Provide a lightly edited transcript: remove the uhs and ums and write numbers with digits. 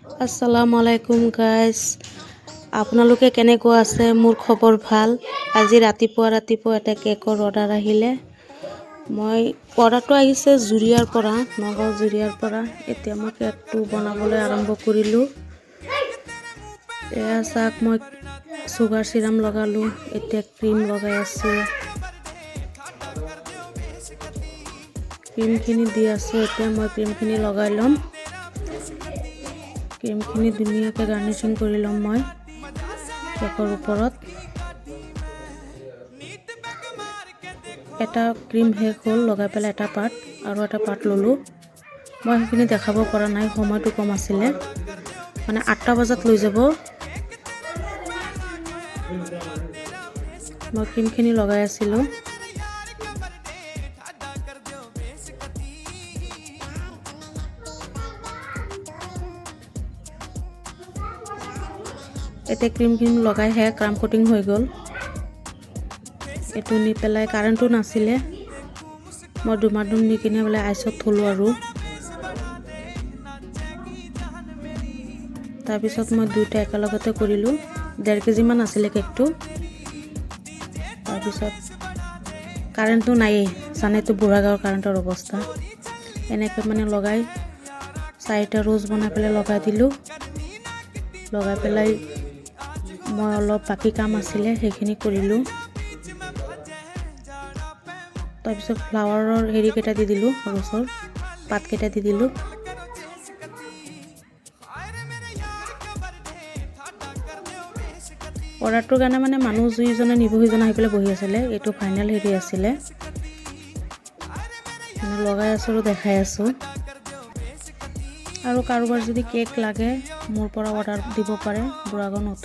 আসসালামু আলাইকুম গাইজ, আপোনালোকে কেনেকুৱা আছে? মোৰ খবৰ ভাল। আজি ৰাতিপুৱা এটা কেকৰ অৰ্ডাৰ আহিলে। অৰ্ডাৰটো আহিছে জুৰিয়াৰ পৰা, নগাঁও জুৰিয়াৰ পৰা। এতিয়া মই কেকটো বনাবলৈ আৰম্ভ কৰিলোঁ। এয়া চাওক, মই চুগাৰ চিৰাম লগালোঁ, এতিয়া ক্ৰীম লগাই আছোঁ। ক্ৰীমখিনি দি আছোঁ। এতিয়া মই ক্ৰীমখিনি লগাই ল'ম। ক্ৰীমখিনি ধুনীয়াকৈ গাৰ্নিচিং কৰি ল'ম মই কেকৰ ওপৰত। এটা ক্ৰীম শেষ হ'ল, লগাই পেলাই এটা পাৰ্ট আৰু এটা পাৰ্ট ল'লোঁ। মই সেইখিনি দেখাব পৰা নাই, সময়টো কম আছিলে। মানে 8টা বজাত লৈ যাব। মই ক্ৰীমখিনি লগাই আছিলোঁ। এতিয়া ক্ৰীম লগাই ক্ৰাম কোটিং হৈ গ'ল। এইটো নি পেলাই, কাৰেণ্টটো নাছিলে, মই দুমাদুম নি কিনে বোলে আইচত থলোঁ আৰু তাৰপিছত মই দুইটা একেলগতে কৰিলোঁ। 1.5 কেজিমান আছিলে কেকটো। তাৰপিছত কাৰেণ্টটো নায়েই, জানেতো বুঢ়া গাঁৱৰ কাৰেণ্টৰ অৱস্থা। এনেকৈ মানে লগাই 4টা ৰ'জ বনাই পেলাই লগাই দিলোঁ। লগাই পেলাই মই অলপ বাকী কাম আছিলে সেইখিনি কৰিলোঁ। তাৰপিছত ফ্লাৱাৰৰ হেৰিকেইটা দি দিলোঁ, ৰ'জৰ পাতকেইটা দি দিলোঁ। অৰ্ডাৰটোৰ কাৰণে মানে মানুহ যিজনে নিবহিজনে আহি পেলাই বহি আছিলে। এইটো ফাইনেল হেৰি আছিলে, মানে লগাই আছোঁ আৰু দেখাই আছোঁ। আৰু কাৰোবাৰ যদি কেক লাগে মোৰ পৰা অৰ্ডাৰ দিব পাৰে। বুঢ়াগাঁও নতুন